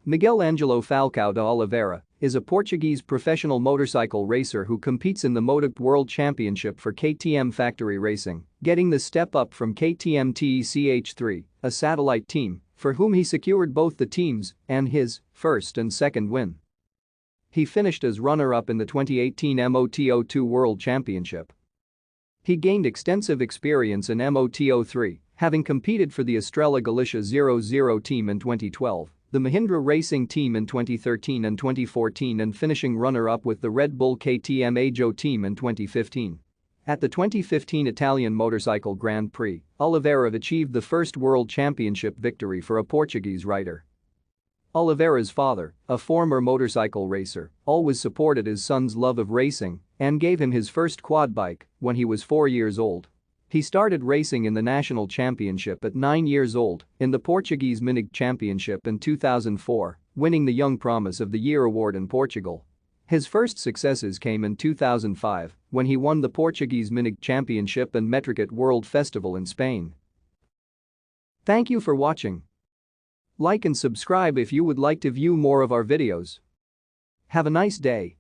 Miguel Ângelo Falcão de Oliveira is a Portuguese professional motorcycle racer who competes in the MotoGP World Championship for KTM Factory Racing, getting the step up from KTM Tech3, a satellite team, for whom he secured both the team's and his first and second win. He finished as runner-up in the 2018 MotoGP World Championship. He gained extensive experience in MotoGP3, having competed for the Estrella Galicia 00 team in 2012, the Mahindra Racing team in 2013 and 2014 and finishing runner-up with the Red Bull KTM Ajo team in 2015. At the 2015 Italian Motorcycle Grand Prix, Oliveira achieved the first World Championship victory for a Portuguese rider. Oliveira's father, a former motorcycle racer, always supported his son's love of racing and gave him his first quad bike when he was 4 years old. He started racing in the national championship at 9 years old, in the Portuguese MotoGP Championship in 2004, winning the Young Promise of the Year award in Portugal. His first successes came in 2005 when he won the Portuguese MotoGP Championship and MotoGP World Festival in Spain. Thank you for watching. Like and subscribe if you would like to view more of our videos. Have a nice day.